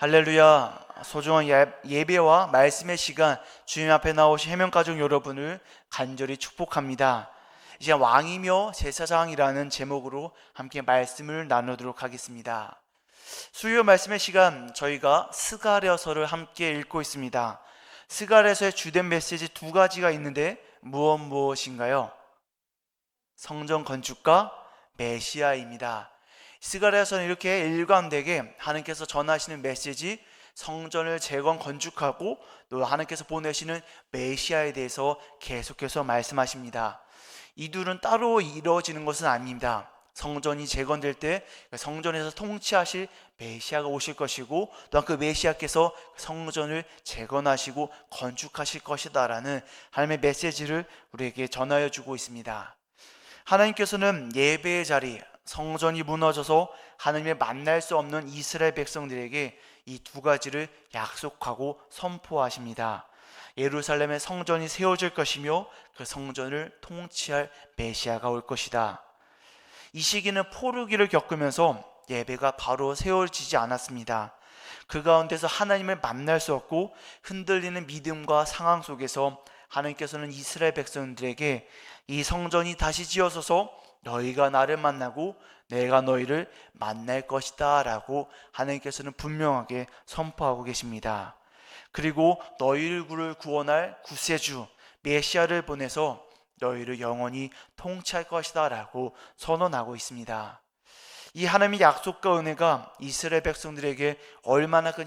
할렐루야. 소중한 예배와 말씀의 시간, 주님 앞에 나오신 해명가족 여러분을 간절히 축복합니다. 이제 왕이며 제사장이라는 제목으로 함께 말씀을 나누도록 하겠습니다. 수요 말씀의 시간, 저희가 스가랴서를 함께 읽고 있습니다. 스가랴서의 주된 메시지 두 가지가 있는데 무엇인가요? 성전 건축과 메시아입니다. 스가랴서는 이렇게 일관되게 하나님께서 전하시는 메시지, 성전을 재건축하고 또 하나님께서 보내시는 메시아에 대해서 계속해서 말씀하십니다. 이 둘은 따로 이루어지는 것은 아닙니다. 성전이 재건될 때 성전에서 통치하실 메시아가 오실 것이고, 또한 그 메시아께서 성전을 재건하시고 건축하실 것이다라는 하나님의 메시지를 우리에게 전하여 주고 있습니다. 하나님께서는 예배의 자리, 성전이 무너져서 하나님을 만날 수 없는 이스라엘 백성들에게 이 두 가지를 약속하고 선포하십니다. 예루살렘의 성전이 세워질 것이며 그 성전을 통치할 메시아가 올 것이다. 이 시기는 포로기를 겪으면서 예배가 바로 세워지지 않았습니다. 그 가운데서 하나님을 만날 수 없고 흔들리는 믿음과 상황 속에서 하나님께서는 이스라엘 백성들에게 이 성전이 다시 지어져서 너희가 나를 만나고 내가 너희를 만날 것이다 라고 하나님께서는 분명하게 선포하고 계십니다. 그리고 너희를 구원할 구세주 메시아를 보내서 너희를 영원히 통치할 것이다 라고 선언하고 있습니다. 이 하나님의 약속과 은혜가 이스라엘 백성들에게 얼마나 큰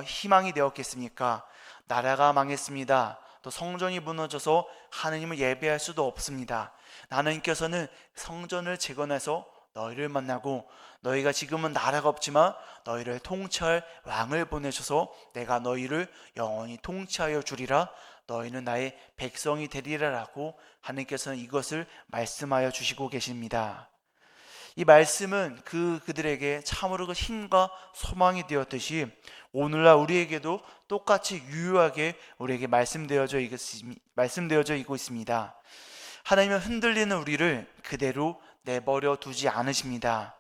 희망이 되었겠습니까? 나라가 망했습니다. 또 성전이 무너져서 하나님을 예배할 수도 없습니다. 하나님께서는 성전을 재건해서 너희를 만나고, 너희가 지금은 나라가 없지만 너희를 통치할 왕을 보내셔서 내가 너희를 영원히 통치하여 주리라, 너희는 나의 백성이 되리라 라고 하나님께서는 이것을 말씀하여 주시고 계십니다. 이 말씀은 그들에게 참으로 그 힘과 소망이 되었듯이 오늘날 우리에게도 똑같이 유효하게 우리에게 말씀되어져 있고 있습니다. 하나님은 흔들리는 우리를 그대로 내버려 두지 않으십니다.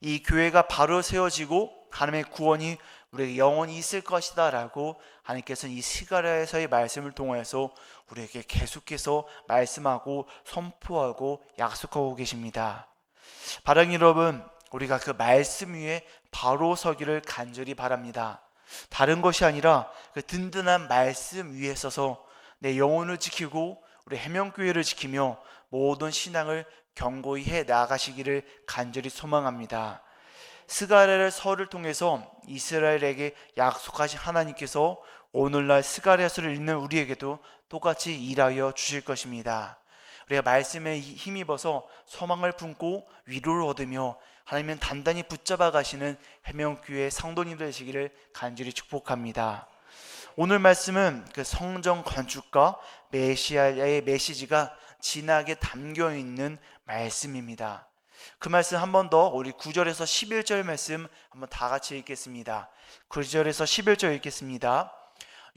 이 교회가 바로 세워지고 하나님의 구원이 우리에게 영원히 있을 것이다 라고 하나님께서는 이 스가랴서의 말씀을 통해서 우리에게 계속해서 말씀하고 선포하고 약속하고 계십니다. 바라는 여러분, 우리가 그 말씀 위에 바로 서기를 간절히 바랍니다. 다른 것이 아니라 그 든든한 말씀 위에 서서 내 영혼을 지키고 우리 해명교회를 지키며 모든 신앙을 견고히 해 나가시기를 간절히 소망합니다. 스가랴서를 통해서 이스라엘에게 약속하신 하나님께서 오늘날 스가랴서를 읽는 우리에게도 똑같이 일하여 주실 것입니다. 우리가 말씀에 힘입어서 소망을 품고 위로를 얻으며 하나님은 단단히 붙잡아 가시는 해명교회 성도님들 되시기를 간절히 축복합니다. 오늘 말씀은 그 성전 건축과 메시아의 메시지가 진하게 담겨 있는 말씀입니다. 그 말씀 한 번 더 우리 9절에서 11절 말씀 한번 다 같이 읽겠습니다. 9절에서 11절 읽겠습니다.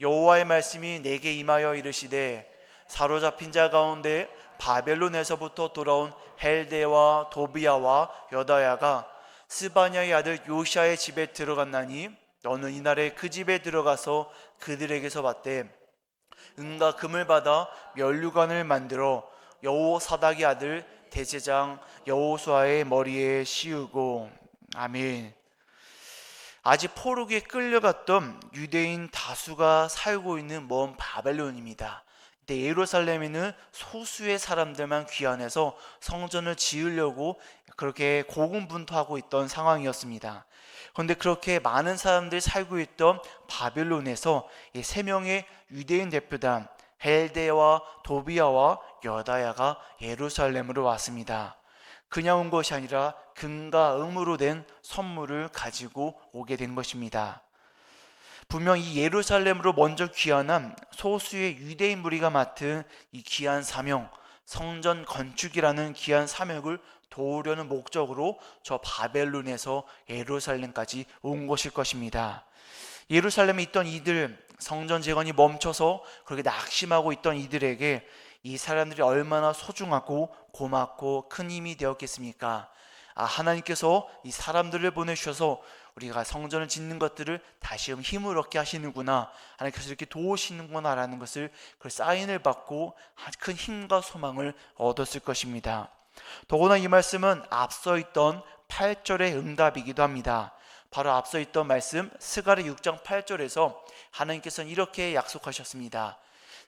여호와의 말씀이 내게 임하여 이르시되 사로잡힌 자 가운데 바벨론에서부터 돌아온 헬데와 도비야와 여다야가 스바냐의 아들 요시아의 집에 들어갔나니 너는 이날에 그 집에 들어가서 그들에게서 받되 은과 금을 받아 면류관을 만들어 여호사닥의 아들 대제장 여호수아의 머리에 씌우고. 아멘. 아직 포로기에 끌려갔던 유대인 다수가 살고 있는 먼 바벨론입니다. 예루살렘에는 소수의 사람들만 귀환해서 성전을 지으려고 그렇게 고군분투하고 있던 상황이었습니다. 그런데 그렇게 많은 사람들이 살고 있던 바벨론에서 이 세 명의 유대인 대표단 헬데와 도비야와 여다야가 예루살렘으로 왔습니다. 그냥 온 것이 아니라 금과 은으로 된 선물을 가지고 오게 된 것입니다. 분명 이 예루살렘으로 먼저 귀환한 소수의 유대인 무리가 맡은 이 귀한 사명, 성전 건축이라는 귀한 사명을 도우려는 목적으로 저 바벨론에서 예루살렘까지 온 것일 것입니다. 예루살렘에 있던 이들, 성전 재건이 멈춰서 그렇게 낙심하고 있던 이들에게 이 사람들이 얼마나 소중하고 고맙고 큰 힘이 되었겠습니까? 하나님께서 이 사람들을 보내주셔서 우리가 성전을 짓는 것들을 다시 힘을 얻게 하시는구나, 하나님께서 이렇게 도우시는구나 라는 것을 그 사인을 받고 큰 힘과 소망을 얻었을 것입니다. 더구나 이 말씀은 앞서 있던 8절의 응답이기도 합니다. 바로 앞서 있던 말씀 스가랴 6장 8절에서 하나님께서는 이렇게 약속하셨습니다.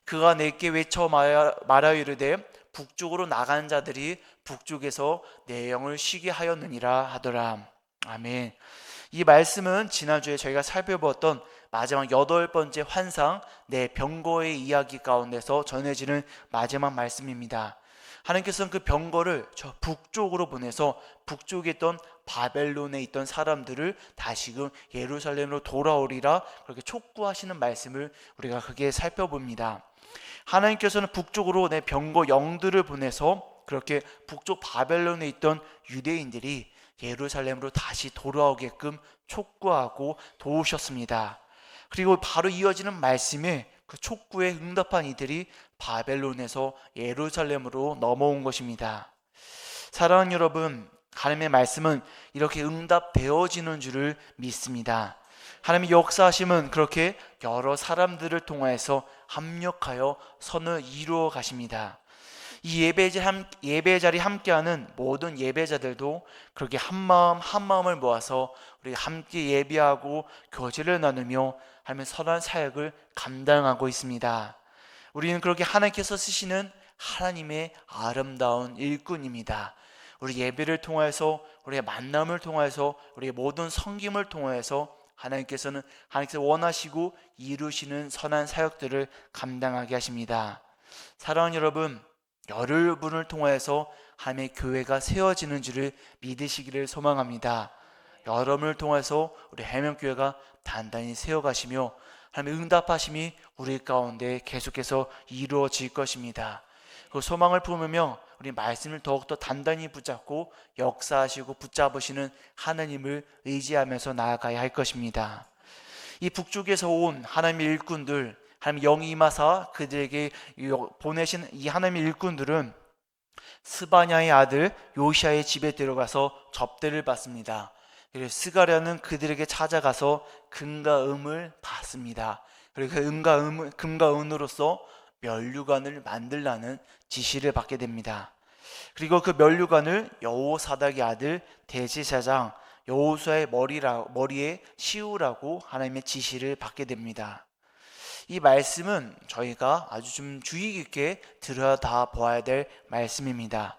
그가 내게 외쳐 말하여 이르되 북쪽으로 나간 자들이 북쪽에서 내 영을 쉬게 하였느니라 하더라. 아멘. 이 말씀은 지난주에 저희가 살펴보았던 마지막 8번째 환상 내 병거의 이야기 가운데서 전해지는 마지막 말씀입니다. 하나님께서는 그 병거를 저 북쪽으로 보내서 북쪽에 있던 바벨론에 있던 사람들을 다시금 예루살렘으로 돌아오리라 그렇게 촉구하시는 말씀을 우리가 크게 살펴봅니다. 하나님께서는 북쪽으로 내 병거 영들을 보내서 그렇게 북쪽 바벨론에 있던 유대인들이 예루살렘으로 다시 돌아오게끔 촉구하고 도우셨습니다. 그리고 바로 이어지는 말씀에 그 촉구에 응답한 이들이 바벨론에서 예루살렘으로 넘어온 것입니다. 사랑하는 여러분, 하나님의 말씀은 이렇게 응답되어지는 줄을 믿습니다. 하나님의 역사하심은 그렇게 여러 사람들을 통하여서 합력하여 선을 이루어 가십니다. 이 예배의 자리에 함께하는 모든 예배자들도 그렇게 한마음을 모아서 우리 함께 예배하고 교제를 나누며 하나님의 선한 사역을 감당하고 있습니다. 우리는 그렇게 하나님께서 쓰시는 하나님의 아름다운 일꾼입니다. 우리 예배를 통해서, 우리의 만남을 통해서, 우리의 모든 섬김을 통해서 하나님께서 원하시고 이루시는 선한 사역들을 감당하게 하십니다. 사랑하는 여러분, 여러분을 통해서 하나님의 교회가 세워지는 줄을 믿으시기를 소망합니다. 여러분을 통해서 우리 해명교회가 단단히 세워가시며 하나님의 응답하심이 우리 가운데 계속해서 이루어질 것입니다. 그 소망을 품으며 우리 말씀을 더욱더 단단히 붙잡고 역사하시고 붙잡으시는 하나님을 의지하면서 나아가야 할 것입니다. 이 북쪽에서 온 하나님의 일꾼들, 하나님 영이 임하사 그들에게 보내신 이 하나님의 일꾼들은 스바냐의 아들 요시아의 집에 들어가서 접대를 받습니다. 그리고 스가랴는 그들에게 찾아가서 금과 은을 받습니다. 그리고 그 금과 은으로서 면류관을 만들라는 지시를 받게 됩니다. 그리고 그 면류관을 여호사닥의 아들 대제사장 여호수아의 머리에 씌우라고 하나님의 지시를 받게 됩니다. 이 말씀은 저희가 아주 좀 주의 깊게 들여다 보아야 될 말씀입니다.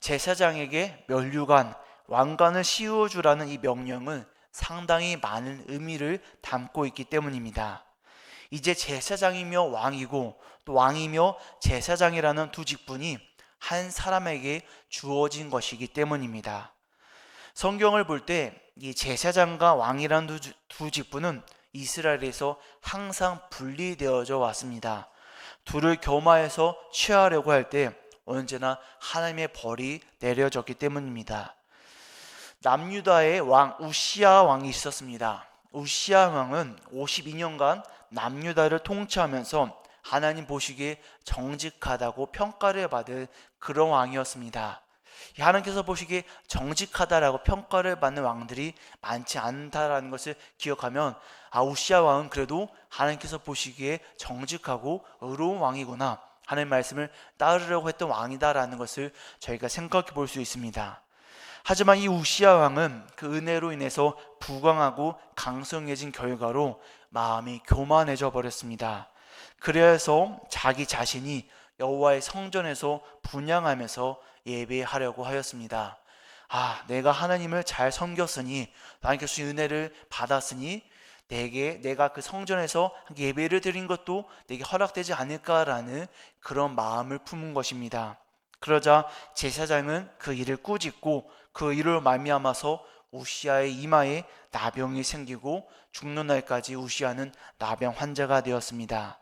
제사장에게 면류관, 왕관을 씌워주라는 이 명령은 상당히 많은 의미를 담고 있기 때문입니다. 이제 제사장이며 왕이고 또 왕이며 제사장이라는 두 직분이 한 사람에게 주어진 것이기 때문입니다. 성경을 볼 때 이 제사장과 왕이라는 두 직분은 이스라엘에서 항상 분리되어져 왔습니다. 둘을 겸하여서 취하려고 할 때 언제나 하나님의 벌이 내려졌기 때문입니다. 남유다의 왕 우시야 왕이 있었습니다. 우시야 왕은 52년간 남유다를 통치하면서 하나님 보시기에 정직하다고 평가를 받은 그런 왕이었습니다. 하나님께서 보시기에 정직하다라고 평가를 받는 왕들이 많지 않다라는 것을 기억하면 우시야 왕은 그래도 하나님께서 보시기에 정직하고 의로운 왕이구나, 하나님의 말씀을 따르려고 했던 왕이다라는 것을 저희가 생각해 볼 수 있습니다. 하지만 이 우시야 왕은 그 은혜로 인해서 부강하고 강성해진 결과로 마음이 교만해져 버렸습니다. 그래서 자기 자신이 여호와의 성전에서 분향하면서 예배하려고 하였습니다. 내가 하나님을 잘 섬겼으니, 하나님께서 은혜를 받았으니 내가 그 성전에서 예배를 드린 것도 내게 허락되지 않을까라는 그런 마음을 품은 것입니다. 그러자 제사장은 그 일을 꾸짖고 그 일을 말미암아서 우시야의 이마에 나병이 생기고 죽는 날까지 우시야는 나병 환자가 되었습니다.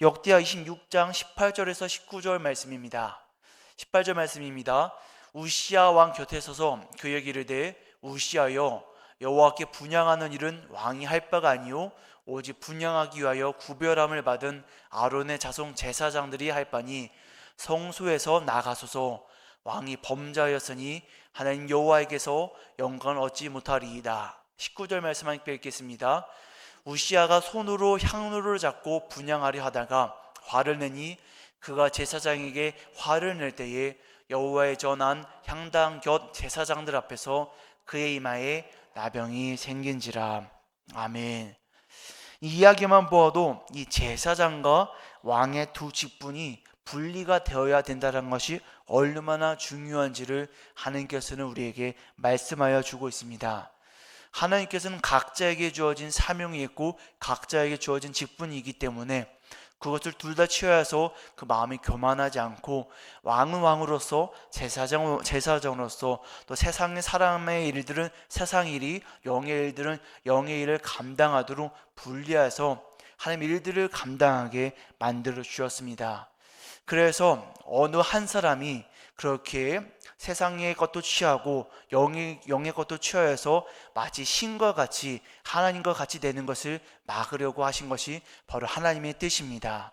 역대하 26장 18절에서 19절 말씀입니다. 18절 말씀입니다. 우시야 왕 곁에 서서 그에게 이르되 우시야여, 여호와께 분향하는 일은 왕이 할 바가 아니요 오직 분향하기 위하여 구별함을 받은 아론의 자손 제사장들이 할 바니 성소에서 나가소서. 왕이 범죄하였으니 하나님 여호와에게서 영광을 얻지 못하리이다. 19절 말씀 함께 읽겠습니다. 우시아가 손으로 향로를 잡고 분향하려 하다가 화를 내니 그가 제사장에게 화를 낼 때에 여호와의 전한 향당 곁 제사장들 앞에서 그의 이마에 나병이 생긴지라. 아멘. 이 이야기만 보아도 이 제사장과 왕의 두 직분이 분리가 되어야 된다는 것이 얼마나 중요한지를 하나님께서는 우리에게 말씀하여 주고 있습니다. 하나님께서는 각자에게 주어진 사명이 있고 각자에게 주어진 직분이 기 때문에 그것을 둘 다 취하여서 그 마음이 교만하지 않고 왕은 왕으로서 제사장으로서 또 세상의 사람의 일들은 세상 일이, 영의 일들은 영의 일을 감당하도록 분리해서 하나님의 일들을 감당하게 만들어 주셨습니다. 그래서 어느 한 사람이 그렇게 세상의 것도 취하고 영의 것도 취하여서 마치 신과 같이 하나님과 같이 되는 것을 막으려고 하신 것이 바로 하나님의 뜻입니다.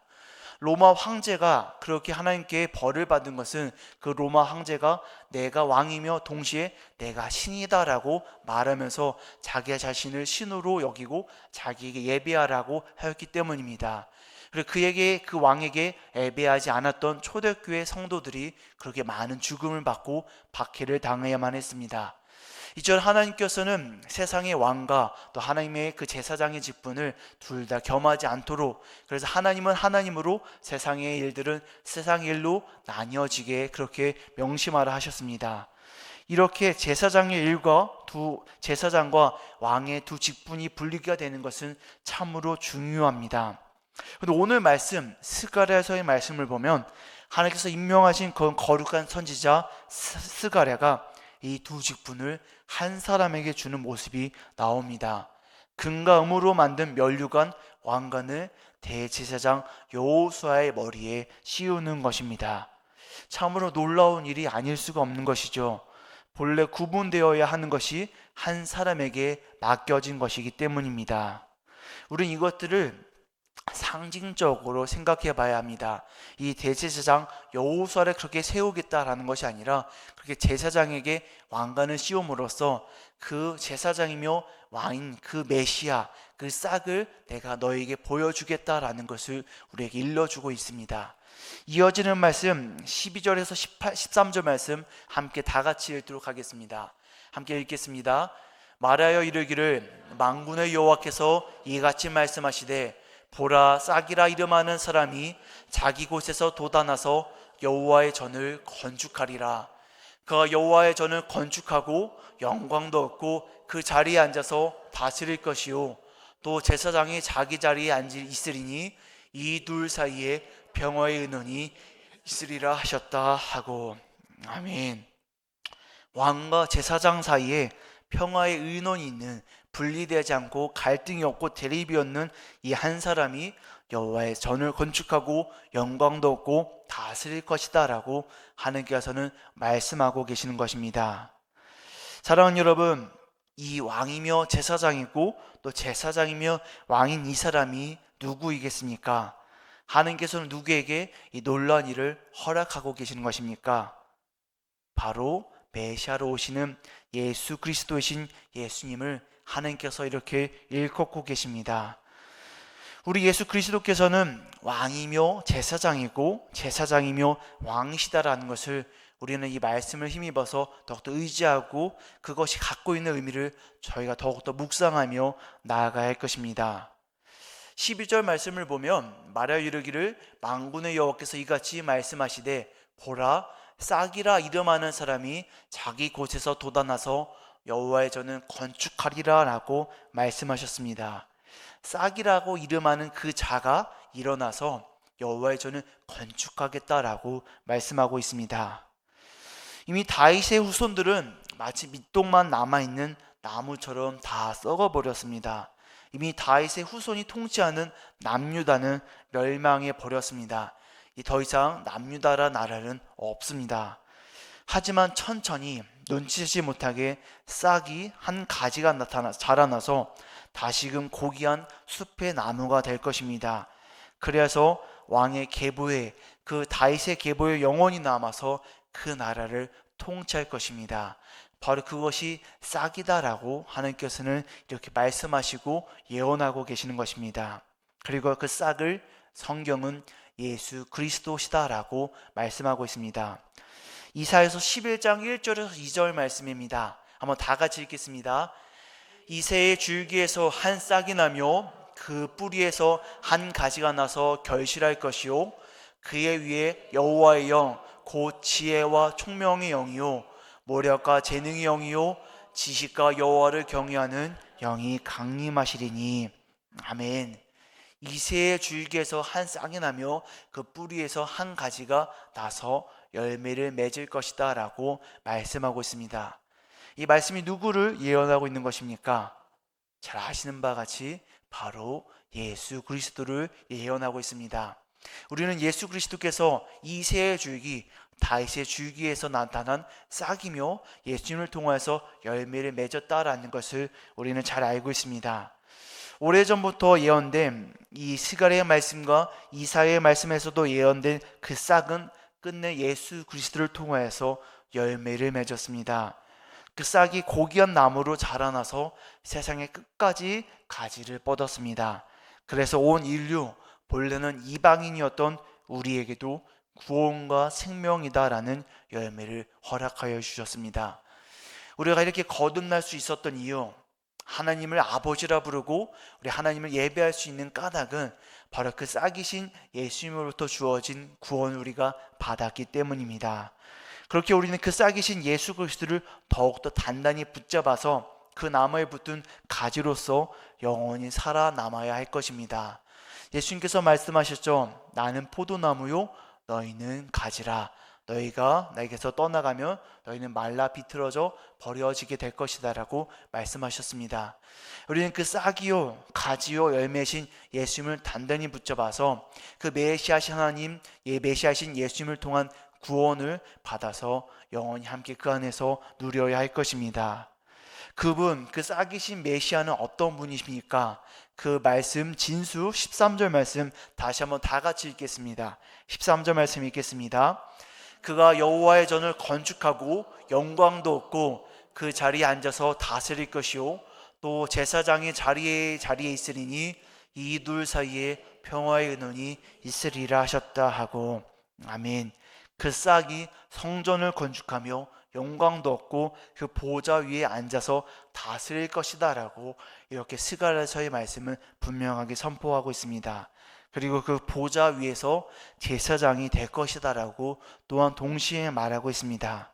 로마 황제가 그렇게 하나님께 벌을 받은 것은 그 로마 황제가 내가 왕이며 동시에 내가 신이다라고 말하면서 자기 자신을 신으로 여기고 자기에게 예배하라고 하였기 때문입니다. 그리고 그 왕에게 예배하지 않았던 초대교회 성도들이 그렇게 많은 죽음을 받고 박해를 당해야만 했습니다. 이전 하나님께서는 세상의 왕과 또 하나님의 그 제사장의 직분을 둘 다 겸하지 않도록, 그래서 하나님은 하나님으로 세상의 일들은 세상의 일로 나뉘어지게 그렇게 명심하라 하셨습니다. 이렇게 제사장의 일과 제사장과 왕의 두 직분이 분리가 되는 것은 참으로 중요합니다. 근데 오늘 말씀 스가랴서의 말씀을 보면 하나님께서 임명하신 그 거룩한 선지자 스가랴가 이 두 직분을 한 사람에게 주는 모습이 나옵니다. 금과 음으로 만든 면류관 왕관을 대제사장 여호수아의 머리에 씌우는 것입니다. 참으로 놀라운 일이 아닐 수가 없는 것이죠. 본래 구분되어야 하는 것이 한 사람에게 맡겨진 것이기 때문입니다. 우리는 이것들을 상징적으로 생각해 봐야 합니다. 이 대제사장 여호수아를 그렇게 세우겠다라는 것이 아니라 그렇게 제사장에게 왕관을 씌움으로써 그 제사장이며 왕인 그 메시아, 그 싹을 내가 너에게 보여주겠다라는 것을 우리에게 일러주고 있습니다. 이어지는 말씀 12절에서 13절 말씀 함께 다 같이 읽도록 하겠습니다. 함께 읽겠습니다. 말하여 이르기를 만군의 여호와께서 이같이 말씀하시되 보라, 싹이라 이름하는 사람이 자기 곳에서 돋아나서 여호와의 전을 건축하리라. 그가 여호와의 전을 건축하고 영광도 얻고 그 자리에 앉아서 다스릴 것이요 또 제사장이 자기 자리에 있으리니 이 둘 사이에 평화의 은원이 있으리라 하셨다 하고. 아멘. 왕과 제사장 사이에 평화의 의논이 있는, 분리되지 않고 갈등이 없고 대립이 없는 이 한 사람이 여호와의 전을 건축하고 영광도 얻고 다스릴 것이다 라고 하나님께서는 말씀하고 계시는 것입니다. 사랑하는 여러분, 이 왕이며 제사장이고 또 제사장이며 왕인 이 사람이 누구이겠습니까? 하나님께서는 누구에게 이 놀라운 일을 허락하고 계시는 것입니까? 바로 메시아로 오시는 예수 그리스도이신 예수님을 하나님께서 이렇게 일컫고 계십니다. 우리 예수 그리스도께서는 왕이며 제사장이고 제사장이며 왕이시다라는 것을 우리는 이 말씀을 힘입어서 더욱더 의지하고 그것이 갖고 있는 의미를 저희가 더욱더 묵상하며 나아가야 할 것입니다. 12절 말씀을 보면 말하여 이르기를 만군의 여호와께서 이같이 말씀하시되 보라, 싹이라 이름하는 사람이 자기 곳에서 돋아나서 여호와의 전은 건축하리라 라고 말씀하셨습니다. 싹이라고 이름하는 그 자가 일어나서 여호와의 전을 건축하겠다라고 말씀하고 있습니다. 이미 다윗의 후손들은 마치 밑동만 남아있는 나무처럼 다 썩어버렸습니다. 이미 다윗의 후손이 통치하는 남유다는 멸망해 버렸습니다. 더 이상 남유다라 나라는 없습니다. 하지만 천천히 눈치채지 못하게 싹이 한 가지가 자라나서 다시금 고귀한 숲의 나무가 될 것입니다. 그래서 왕의 계보에, 그 다윗의 계보에 영원히 남아서 그 나라를 통치할 것입니다. 바로 그것이 싹이다라고 하나님께서는 이렇게 말씀하시고 예언하고 계시는 것입니다. 그리고 그 싹을 성경은 예수 그리스도시다라고 말씀하고 있습니다. 이사야서 11장 1절에서 2절 말씀입니다. 한번 다 같이 읽겠습니다. 이새의 줄기에서 한 싹이 나며 그 뿌리에서 한 가지가 나서 결실할 것이요 그의 위에 여호와의 영 곧 지혜와 총명의 영이요 모략과 재능의 영이요 지식과 여호와를 경외하는 영이 강림하시리니. 아멘. 이새의 줄기에서 한 싹이 나며 그 뿌리에서 한 가지가 나서 열매를 맺을 것이다 라고 말씀하고 있습니다. 이 말씀이 누구를 예언하고 있는 것입니까? 잘 아시는 바와 같이 바로 예수 그리스도를 예언하고 있습니다. 우리는 예수 그리스도께서 이새의 줄기, 다윗의 줄기에서 나타난 싹이며 예수님을 통해서 열매를 맺었다라는 것을 우리는 잘 알고 있습니다. 오래전부터 예언된 이 스가랴의 말씀과 이사야의 말씀에서도 예언된 그 싹은 끝내 예수 그리스도를 통하여서 열매를 맺었습니다. 그 싹이 고귀한 나무로 자라나서 세상의 끝까지 가지를 뻗었습니다. 그래서 온 인류, 본래는 이방인이었던 우리에게도 구원과 생명이다라는 열매를 허락하여 주셨습니다. 우리가 이렇게 거듭날 수 있었던 이유, 하나님을 아버지라 부르고 우리 하나님을 예배할 수 있는 까닭은 바로 그 싹이신 예수님으로부터 주어진 구원을 우리가 받았기 때문입니다. 그렇게 우리는 그 싹이신 예수 그리스도를 더욱더 단단히 붙잡아서 그 나무에 붙은 가지로서 영원히 살아남아야 할 것입니다. 예수님께서 말씀하셨죠. 나는 포도나무요 너희는 가지라. 너희가 나에게서 떠나가면 너희는 말라 비틀어져 버려지게 될 것이다 라고 말씀하셨습니다. 우리는 그 싹이요 가지요 열매신 예수님을 단단히 붙잡아서 그 메시아신 하나님, 메시아신 예수님을 통한 구원을 받아서 영원히 함께 그 안에서 누려야 할 것입니다. 그분, 그 싹이신 메시아는 어떤 분이십니까? 그 말씀 진수 13절 말씀 다시 한번 다 같이 읽겠습니다. 13절 말씀 읽겠습니다. 그가 여호와의 전을 건축하고 영광도 얻고 그 자리에 앉아서 다스릴 것이요 또 제사장이 자리에 있으리니 이 둘 사이에 평화의 은원이 있으리라 하셨다 하고. 아멘. 그 싹이 성전을 건축하며 영광도 얻고 그 보좌 위에 앉아서 다스릴 것이다 라고 이렇게 스가랴서의 말씀은 분명하게 선포하고 있습니다. 그리고 그 보좌 위에서 제사장이 될 것이다 라고 또한 동시에 말하고 있습니다.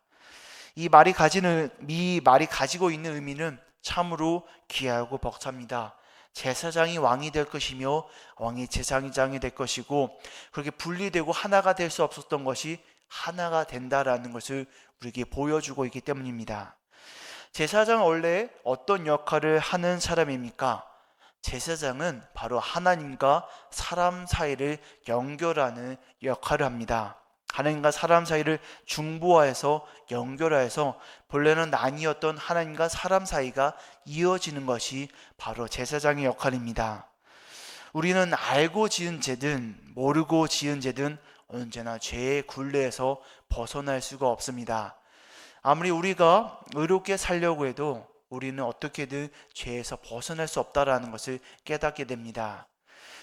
이 말이 가지고 있는 의미는 참으로 귀하고 벅찹니다. 제사장이 왕이 될 것이며 왕이 제사장이 될 것이고 그렇게 분리되고 하나가 될 수 없었던 것이 하나가 된다라는 것을 우리에게 보여주고 있기 때문입니다. 제사장은 원래 어떤 역할을 하는 사람입니까? 제사장은 바로 하나님과 사람 사이를 연결하는 역할을 합니다. 하나님과 사람 사이를 중보하여서 연결하여서 본래는 나뉘었던 하나님과 사람 사이가 이어지는 것이 바로 제사장의 역할입니다. 우리는 알고 지은 죄든 모르고 지은 죄든 언제나 죄의 굴레에서 벗어날 수가 없습니다. 아무리 우리가 의롭게 살려고 해도 우리는 어떻게든 죄에서 벗어날 수 없다라는 것을 깨닫게 됩니다.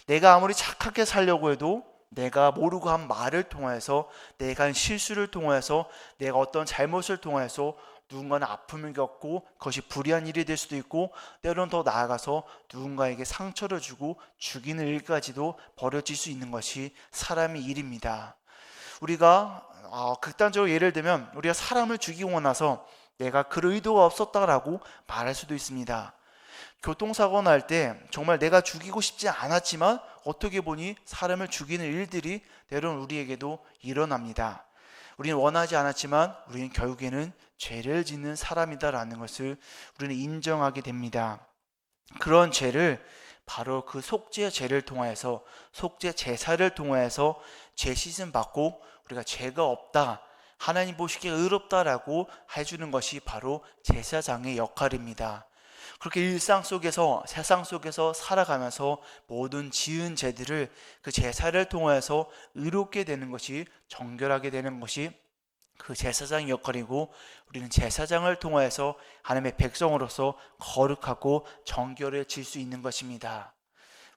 내가 아무리 착하게 살려고 해도 내가 모르고 한 말을 통해서 내가 한 실수를 통해서 내가 어떤 잘못을 통해서 누군가는 아픔을 겪고 그것이 불의한 일이 될 수도 있고 때로는 더 나아가서 누군가에게 상처를 주고 죽이는 일까지도 벌어질 수 있는 것이 사람의 일입니다. 우리가 극단적으로 예를 들면 우리가 사람을 죽이고 나서 내가 그럴 의도가 없었다라고 말할 수도 있습니다. 교통사고 날 때 정말 내가 죽이고 싶지 않았지만 어떻게 보니 사람을 죽이는 일들이 때로는 우리에게도 일어납니다. 우리는 원하지 않았지만 우리는 결국에는 죄를 짓는 사람이다라는 것을 우리는 인정하게 됩니다. 그런 죄를 바로 그 속죄 제를 통하여서 속죄 제사를 통하여서 죄 씻음 받고 우리가 죄가 없다, 하나님 보시기에 의롭다라고 해주는 것이 바로 제사장의 역할입니다. 그렇게 일상 속에서 세상 속에서 살아가면서 모든 지은 죄들을 그 제사를 통해서 의롭게 되는 것이, 정결하게 되는 것이 그 제사장 역할이고, 우리는 제사장을 통하여서 하나님의 백성으로서 거룩하고 정결해질 수 있는 것입니다.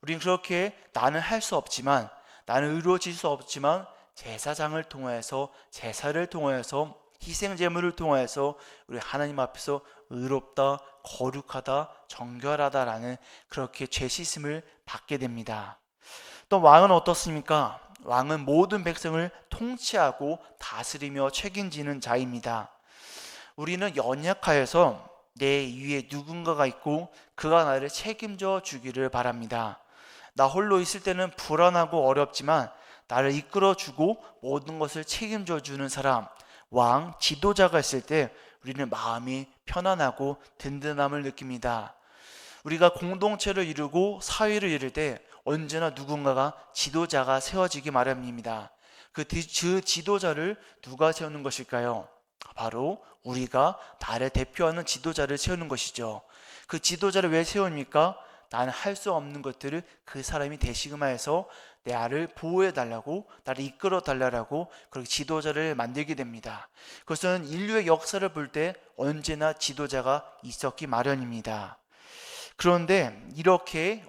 우리는 그렇게 나는 할 수 없지만, 나는 의로워질 수 없지만 제사장을 통하여서, 제사를 통하여서, 희생 제물을 통하여서 우리 하나님 앞에서 의롭다, 거룩하다, 정결하다라는 그렇게 죄 씻음을 받게 됩니다. 또 왕은 어떻습니까? 왕은 모든 백성을 통치하고 다스리며 책임지는 자입니다. 우리는 연약하여서 내 위에 누군가가 있고 그가 나를 책임져 주기를 바랍니다. 나 홀로 있을 때는 불안하고 어렵지만 나를 이끌어주고 모든 것을 책임져 주는 사람, 왕, 지도자가 있을 때 우리는 마음이 편안하고 든든함을 느낍니다. 우리가 공동체를 이루고 사회를 이룰 때 언제나 누군가가 지도자가 세워지기 마련입니다. 그 지도자를 누가 세우는 것일까요? 바로 우리가 나를 대표하는 지도자를 세우는 것이죠. 그 지도자를 왜 세웁니까? 나는 할 수 없는 것들을 그 사람이 대신하여서 나를 보호해 달라고, 나를 이끌어 달라고 그렇게 지도자를 만들게 됩니다. 그것은 인류의 역사를 볼 때 언제나 지도자가 있었기 마련입니다. 그런데 이렇게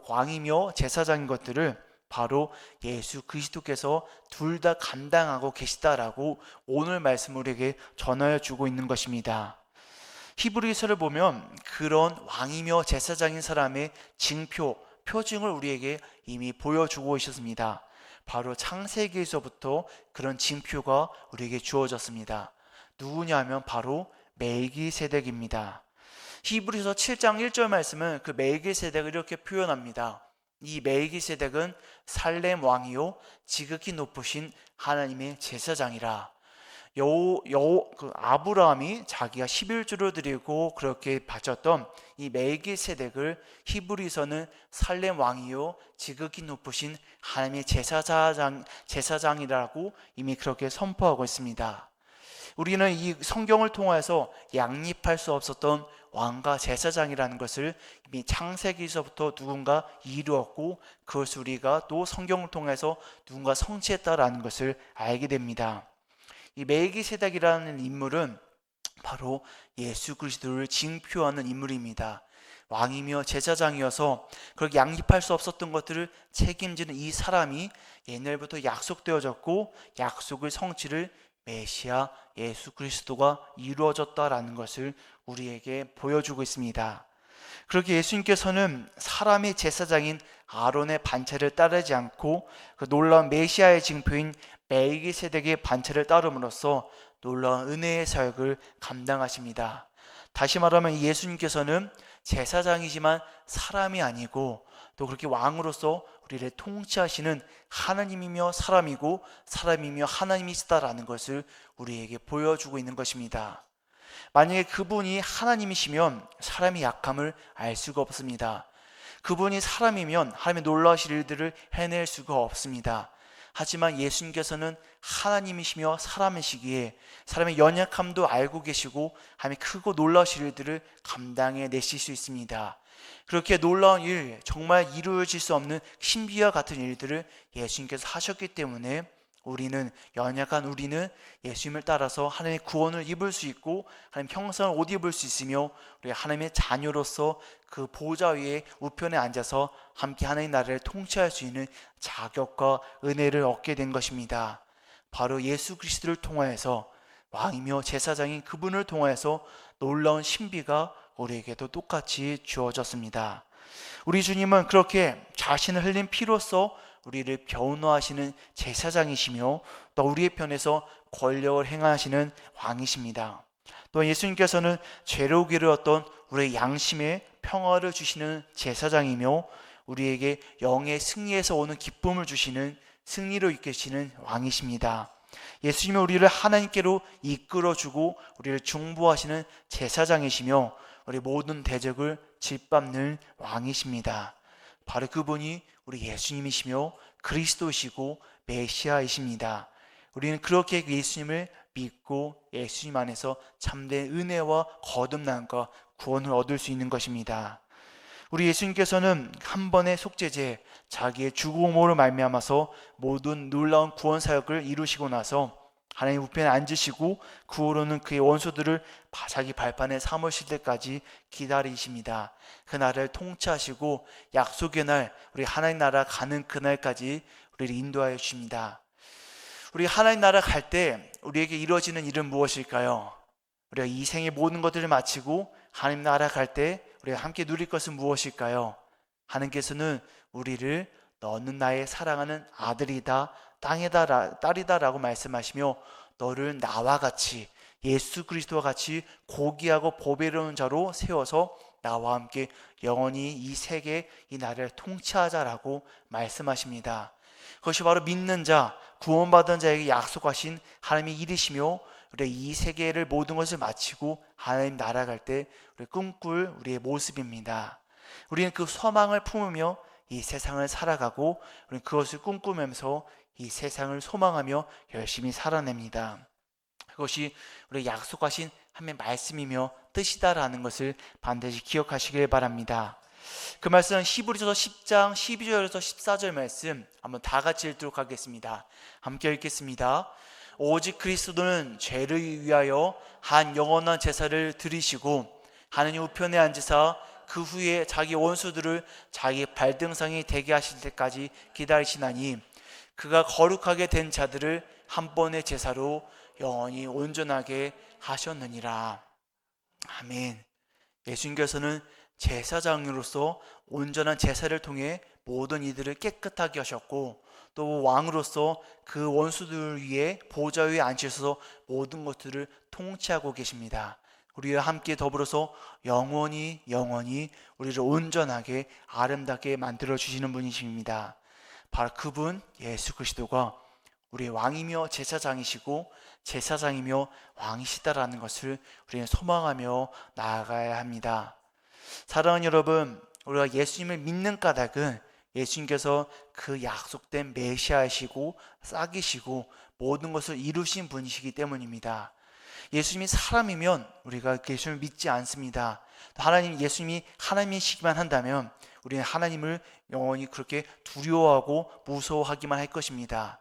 왕이며 제사장인 것들을 바로 예수 그리스도께서 둘 다 감당하고 계시다라고 오늘 말씀 우리에게 전하여 주고 있는 것입니다. 히브리서를 보면 그런 왕이며 제사장인 사람의 표징을 우리에게 이미 보여주고 있었습니다. 바로 창세기에서부터 그런 징표가 우리에게 주어졌습니다. 누구냐면 바로 멜기세덱입니다. 히브리서 7장 1절 말씀은 그 멜기세덱을 이렇게 표현합니다. 이 멜기세덱은 살렘 왕이요 지극히 높으신 하나님의 제사장이라. 아브라함이 자기가 11조를 드리고 그렇게 바쳤던 이 멜기세덱을 히브리서는 살렘 왕이요 지극히 높으신 하나님의 제사장이라고 이미 그렇게 선포하고 있습니다. 우리는 이 성경을 통해서 양립할 수 없었던 왕과 제사장이라는 것을 이미 창세기에서부터 누군가 이루었고, 그것을 우리가 또 성경을 통해서 누군가 성취했다라는 것을 알게 됩니다. 이 멜기세덱이라는 인물은 바로 예수 그리스도를 징표하는 인물입니다. 왕이며 제사장이어서 그렇게 양립할 수 없었던 것들을 책임지는 이 사람이 옛날부터 약속되어졌고, 약속의 성취를 메시아 예수 그리스도가 이루어졌다라는 것을 우리에게 보여주고 있습니다. 그렇게 예수님께서는 사람의 제사장인 아론의 반차를 따르지 않고 그 놀라운 메시아의 징표인 멜기세덱의 반차를 따름으로써 놀라운 은혜의 사역을 감당하십니다. 다시 말하면 예수님께서는 제사장이지만 사람이 아니고 또 그렇게 왕으로서 우리를 통치하시는 하나님이며 사람이고 사람이며 하나님이시다라는 것을 우리에게 보여주고 있는 것입니다. 만약에 그분이 하나님이시면 사람의 약함을 알 수가 없습니다. 그분이 사람이면 하나님의 놀라우신 일들을 해낼 수가 없습니다. 하지만 예수님께서는 하나님이시며 사람이시기에 사람의 연약함도 알고 계시고 하나님의 크고 놀라우신 일들을 감당해 내실 수 있습니다. 그렇게 놀라운 일, 정말 이루어질 수 없는 신비와 같은 일들을 예수님께서 하셨기 때문에 연약한 우리는 예수님을 따라서 하나님의 구원을 입을 수 있고 하나님 형상을 옷 입을 수 있으며 우리 하나님의 자녀로서 그 보좌 위에 우편에 앉아서 함께 하나님의 나라를 통치할 수 있는 자격과 은혜를 얻게 된 것입니다. 바로 예수 그리스도를 통하여서 왕이며 제사장인 그분을 통하여서 놀라운 신비가 우리에게도 똑같이 주어졌습니다. 우리 주님은 그렇게 자신을 흘린 피로써 우리를 변호하시는 제사장이시며 또 우리의 편에서 권력을 행하시는 왕이십니다. 또 예수님께서는 죄로기를 얻던 우리의 양심에 평화를 주시는 제사장이며 우리에게 영의 승리에서 오는 기쁨을 주시는 승리로 이끄시는 왕이십니다. 예수님은 우리를 하나님께로 이끌어주고 우리를 중보하시는 제사장이시며 우리 모든 대적을 짓밟는 왕이십니다. 바로 그분이 우리 예수님이시며 그리스도시고 메시아이십니다. 우리는 그렇게 예수님을 믿고 예수님 안에서 참된 은혜와 거듭남과 구원을 얻을 수 있는 것입니다. 우리 예수님께서는 한 번의 속죄제, 자기의 죽음으로 말미암아서 모든 놀라운 구원 사역을 이루시고 나서 하나님 우편에 앉으시고 그 후로는 그의 원수들을 자기 발판에 삼으실 때까지 기다리십니다. 그 날을 통치하시고 약속의 날, 우리 하나님 나라 가는 그날까지 우리를 인도하여 주십니다. 우리 하나님 나라 갈 때 우리에게 이루어지는 일은 무엇일까요? 우리가 이 생의 모든 것들을 마치고 하나님 나라 갈 때 우리가 함께 누릴 것은 무엇일까요? 하나님께서는 우리를 너는 나의 사랑하는 아들이다, 딸이다 라고 말씀하시며 너를 나와 같이 예수 그리스도와 같이 고귀하고 보배로운 자로 세워서 나와 함께 영원히 이 세계 이 나라를 통치하자라고 말씀하십니다. 그것이 바로 믿는 자, 구원받은 자에게 약속하신 하나님의 일이시며 우리 이 세계를 모든 것을 마치고 하나님 나라 갈 때 우리 꿈꿀 우리의 모습입니다. 우리는 그 소망을 품으며 이 세상을 살아가고 우리는 그것을 꿈꾸면서 이 세상을 소망하며 열심히 살아냅니다. 그것이 우리 약속하신 하나님의 말씀이며 뜻이다라는 것을 반드시 기억하시길 바랍니다. 그 말씀은 히브리서 10장 12절에서 14절 말씀 한번 다 같이 읽도록 하겠습니다. 함께 읽겠습니다. 오직 그리스도는 죄를 위하여 한 영원한 제사를 드리시고 하느님 우편에 앉으사 그 후에 자기 원수들을 자기 발등상에 대게 하실 때까지 기다리시나니 그가 거룩하게 된 자들을 한 번의 제사로 영원히 온전하게 하셨느니라. 아멘. 예수님께서는 제사장으로서 온전한 제사를 통해 모든 이들을 깨끗하게 하셨고 또 왕으로서 그 원수들 위에 보좌 위에 앉으셔서 모든 것들을 통치하고 계십니다. 우리와 함께 더불어서 영원히 우리를 온전하게 아름답게 만들어 주시는 분이십니다. 바로 그분 예수 그리스도가 우리의 왕이며 제사장이시고 제사장이며 왕이시다라는 것을 우리는 소망하며 나아가야 합니다. 사랑하는 여러분, 우리가 예수님을 믿는 까닭은 예수님께서 그 약속된 메시아이시고 싹이시고 모든 것을 이루신 분이시기 때문입니다. 예수님이 사람이면 우리가 예수님을 믿지 않습니다. 예수님이 하나님이시기만 한다면 우리는 하나님을 영원히 그렇게 두려워하고 무서워하기만 할 것입니다.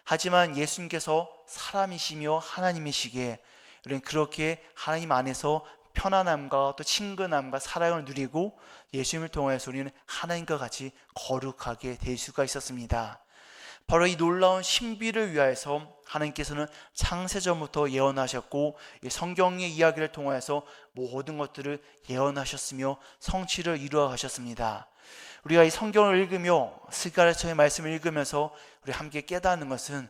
하지만 예수님께서 사람이시며 하나님이시기에 우리는 그렇게 하나님 안에서 편안함과 또 친근함과 사랑을 누리고 예수님을 통해서 우리는 하나님과 같이 거룩하게 될 수가 있었습니다. 바로 이 놀라운 신비를 위하여서 하나님께서는 창세전부터 예언하셨고 성경의 이야기를 통해서 모든 것들을 예언하셨으며 성취를 이루어 가셨습니다. 우리가 이 성경을 읽으며 스가랴서의 말씀을 읽으면서 우리 함께 깨닫는 것은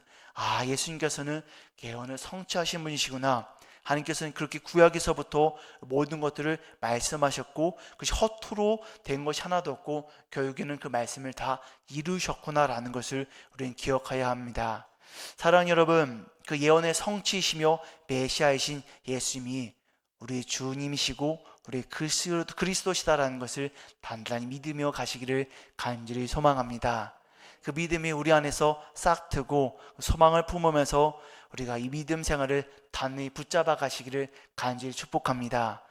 예수님께서는 예언을 성취하신 분이시구나. 하나님께서는 그렇게 구약에서부터 모든 것들을 말씀하셨고 그것이 허투루 된 것이 하나도 없고 결국에는 그 말씀을 다 이루셨구나라는 것을 우리는 기억해야 합니다. 사랑하는 여러분, 그 예언의 성취이시며 메시아이신 예수님이 우리 주님이시고 우리 그리스도시다라는 것을 단단히 믿으며 가시기를 간절히 소망합니다. 그 믿음이 우리 안에서 싹트고 소망을 품으면서 우리가 이 믿음 생활을 단단히 붙잡아 가시기를 간절히 축복합니다.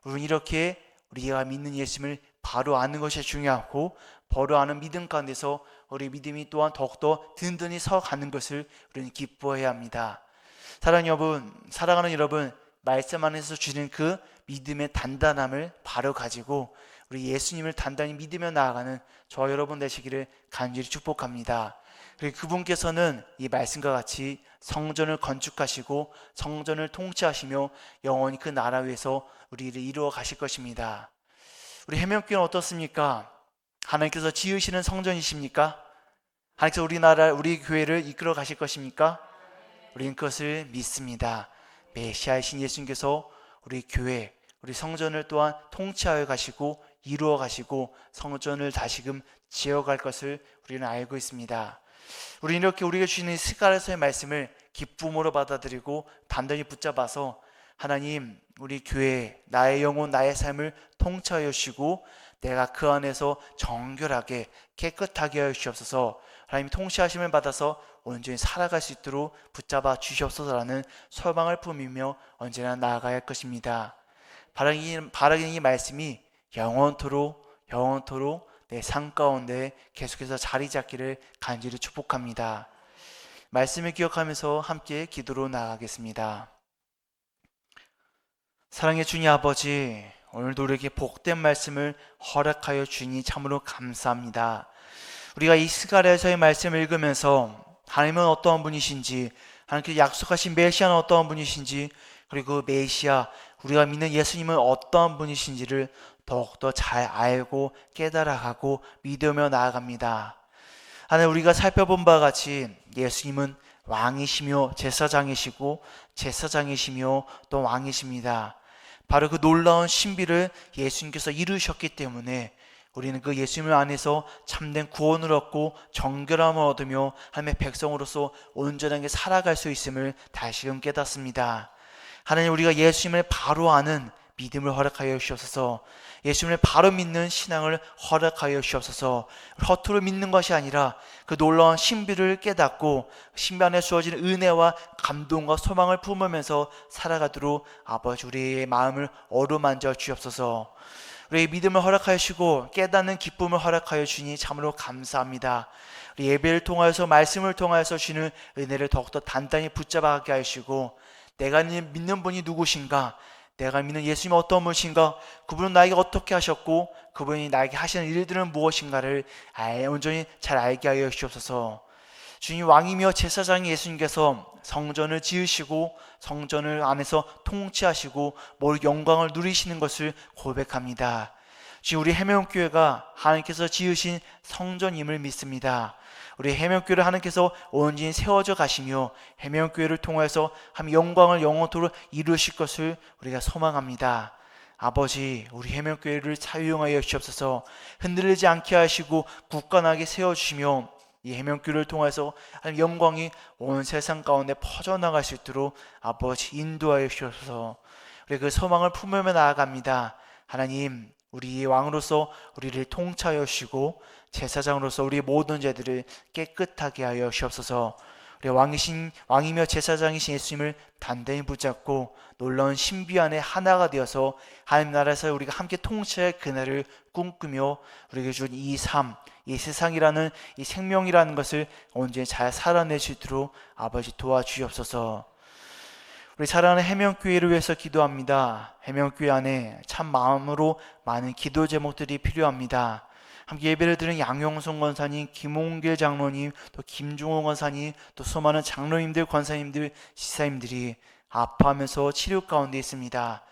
우리는 이렇게 우리가 믿는 예수님을 바로 아는 것이 중요하고 바로 아는 믿음 가운데서 우리 믿음이 또한 더욱더 든든히 서가는 것을 우리는 기뻐해야 합니다. 사랑하는 여러분, 말씀 안에서 주는 그 믿음의 단단함을 바로 가지고 우리 예수님을 단단히 믿으며 나아가는 저와 여러분 되시기를 간절히 축복합니다. 그리고 그분께서는 이 말씀과 같이 성전을 건축하시고 성전을 통치하시며 영원히 그 나라 위에서 우리를 이루어 가실 것입니다. 우리 해명교회는 어떻습니까? 하나님께서 지으시는 성전이십니까? 하나님께서 우리 교회를 이끌어 가실 것입니까? 우리는 그것을 믿습니다. 메시아이신 예수님께서 우리 교회, 우리 성전을 또한 통치하여 가시고 이루어 가시고 성전을 다시금 지어갈 것을 우리는 알고 있습니다. 우리는 이렇게 우리가 주시는 스가랴서의 말씀을 기쁨으로 받아들이고 단단히 붙잡아서 하나님, 우리 교회, 나의 영혼, 나의 삶을 통치하여 주시고 내가 그 안에서 정결하게 깨끗하게 하여 주시옵소서. 하나님 통치하심을 받아서 온전히 살아갈 수 있도록 붙잡아 주시옵소서라는 소망을 품으며 언제나 나아가야 할 것입니다. 바라기는 이 말씀이 영원토록 내 삶 가운데 계속해서 자리 잡기를 간절히 축복합니다. 말씀을 기억하면서 함께 기도로 나아가겠습니다. 사랑의 주님 아버지, 오늘도 우리에게 복된 말씀을 허락하여 주니 참으로 감사합니다. 우리가 이 스가랴서의 말씀을 읽으면서 하나님은 어떠한 분이신지, 하나님께서 약속하신 메시아는 어떠한 분이신지, 그리고 그 메시아, 우리가 믿는 예수님은 어떠한 분이신지를 더욱더 잘 알고 깨달아가고 믿으며 나아갑니다. 하나님, 우리가 살펴본 바와 같이 예수님은 왕이시며 제사장이시며 또 왕이십니다. 바로 그 놀라운 신비를 예수님께서 이루셨기 때문에 우리는 그 예수님 안에서 참된 구원을 얻고 정결함을 얻으며 하나님의 백성으로서 온전하게 살아갈 수 있음을 다시금 깨닫습니다. 하나님, 우리가 예수님을 바로 아는 믿음을 허락하여 주시옵소서. 예수님을 바로 믿는 신앙을 허락하여 주시옵소서. 허투루 믿는 것이 아니라 그 놀라운 신비를 깨닫고 신비 안에 주어진 은혜와 감동과 소망을 품으면서 살아가도록 아버지 우리의 마음을 어루만져 주시옵소서. 우리의 믿음을 허락하여 주시고 깨닫는 기쁨을 허락하여 주니 참으로 감사합니다. 우리 예배를 통하여서 말씀을 통하여서 주시는 은혜를 더욱더 단단히 붙잡아가게 하시고, 내가 믿는 분이 누구신가, 내가 믿는 예수님이 어떤 분이신가, 그분은 나에게 어떻게 하셨고 그분이 나에게 하시는 일들은 무엇인가를 온전히 잘 알게 하여 주시옵소서. 주님, 왕이며 제사장이 예수님께서 성전을 지으시고 성전을 안에서 통치하시고 모든 영광을 누리시는 것을 고백합니다. 주님, 우리 해명교회가 하나님께서 지으신 성전임을 믿습니다. 우리 해명교회를 하나님께서 온전히 세워져 가시며 해명교회를 통해서 하나님 영광을 영원토록 이루실 것을 우리가 소망합니다. 아버지, 우리 해명교회를 사용하여 주시옵소서. 흔들리지 않게 하시고 굳건하게 세워주시며 이 해명교회를 통해서 하나님 영광이 온 세상 가운데 퍼져나갈 수 있도록 아버지 인도하여 주셔서 우리 그 소망을 품으며 나아갑니다. 하나님, 우리 왕으로서 우리를 통치하여 주시고 제사장으로서 우리 모든 죄들을 깨끗하게 하여 주옵소서. 우리 왕이며 제사장이신 예수님을 단단히 붙잡고 놀라운 신비 안에 하나가 되어서 하나님 나라에서 우리가 함께 통치할 그날을 꿈꾸며 우리에게 준 이 삶, 이 세상이라는 이 생명이라는 것을 언제 잘 살아낼 수 있도록 아버지 도와주시옵소서. 우리 사랑하는 해명교회를 위해서 기도합니다. 해명교회 안에 참 마음으로 많은 기도 제목들이 필요합니다. 함께 예배를 드린 양용성 권사님, 김홍길 장로님, 또 김종호 권사님, 또 수많은 장로님들, 권사님들, 지사님들이 아파하면서 치료 가운데 있습니다.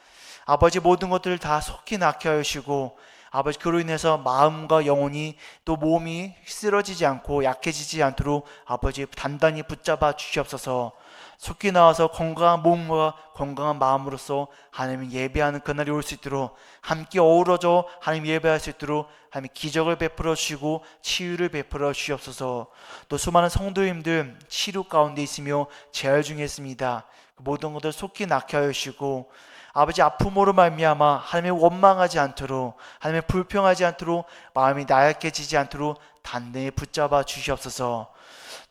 아버지, 모든 것들을 다 속히 낫게 하여 주시고 아버지, 그로 인해서 마음과 영혼이 또 몸이 쓰러지지 않고 약해지지 않도록 아버지 단단히 붙잡아 주시옵소서. 속히 나와서 건강한 몸과 건강한 마음으로서 하나님 예배하는 그날이 올 수 있도록 함께 어우러져 하나님 예배할 수 있도록 하나님 기적을 베풀어 주시고 치유를 베풀어 주시옵소서. 또 수많은 성도님들 치료 가운데 있으며 재활 중에 있습니다. 모든 것들 속히 낫게 하여 주시고 아버지, 아픔으로 말미암아 하나님의 원망하지 않도록, 하나님의 불평하지 않도록, 마음이 나약해지지 않도록 단단히 붙잡아 주시옵소서.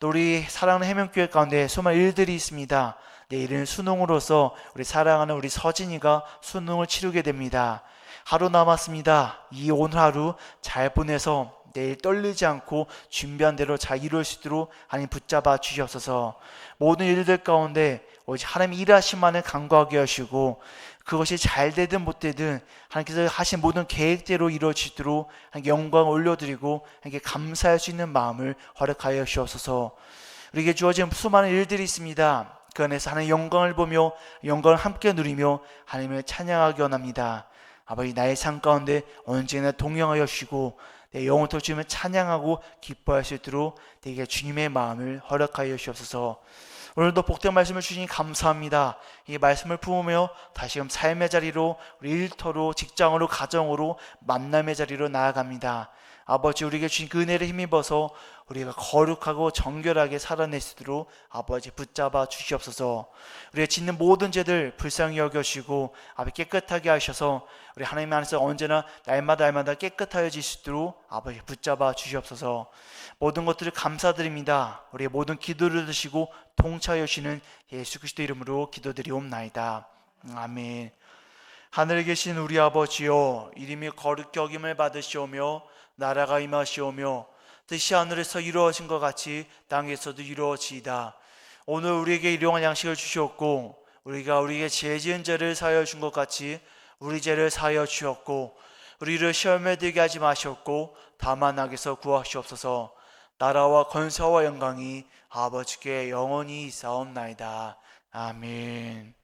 또 우리 사랑하는 해명교회 가운데 수많은 일들이 있습니다. 내일은 수능으로서 우리 사랑하는 우리 서진이가 수능을 치르게 됩니다. 하루 남았습니다. 이 오늘 하루 잘 보내서 내일 떨리지 않고 준비한 대로 잘 이룰 수 있도록 하나님 붙잡아 주시옵소서. 모든 일들 가운데 오직 하나님 일하심만을 간구하게 하시고 그것이 잘 되든 못 되든 하나님께서 하신 모든 계획대로 이루어지도록 하나님께 영광을 올려드리고 하나님께 감사할 수 있는 마음을 허락하여 주옵소서. 우리에게 주어진 수많은 일들이 있습니다. 그 안에서 하나님의 영광을 보며 영광을 함께 누리며 하나님을 찬양하기 원합니다. 아버지, 나의 삶 가운데 언제나 동행하여 주시고 내 영혼을 주님을 찬양하고 기뻐할 수 있도록 내게 주님의 마음을 허락하여 주옵소서. 오늘도 복된 말씀을 주시니 감사합니다. 이 말씀을 품으며 다시금 삶의 자리로, 우리 일터로, 직장으로, 가정으로, 만남의 자리로 나아갑니다. 아버지, 우리에게 주신 그 은혜를 힘입어서 우리가 거룩하고 정결하게 살아낼 수 있도록 아버지 붙잡아 주시옵소서. 우리가 짓는 모든 죄들 불쌍히 여겨주시고 아버지 깨끗하게 하셔서 우리 하나님 안에서 언제나 날마다 깨끗하여질 수 있도록 아버지 붙잡아 주시옵소서. 모든 것들을 감사드립니다. 우리의 모든 기도를 드시고 통치하여 주시는 예수 그리스도 이름으로 기도드리옵나이다. 아멘. 하늘에 계신 우리 아버지여, 이름이 거룩히 여김을 받으시오며 나라가 임하시오며 뜻이 하늘에서 이루어진 것 같이 땅에서도 이루어지이다. 오늘 우리에게 일용할 양식을 주셨고 우리가 우리에게 죄 지은 죄를 사하여 준 것 같이 우리 죄를 사하여 주셨고 우리를 시험에 들게 하지 마셨고 다만 악에서 구하시옵소서. 나라와 권세와 영광이 아버지께 영원히 있사옵나이다. 아멘.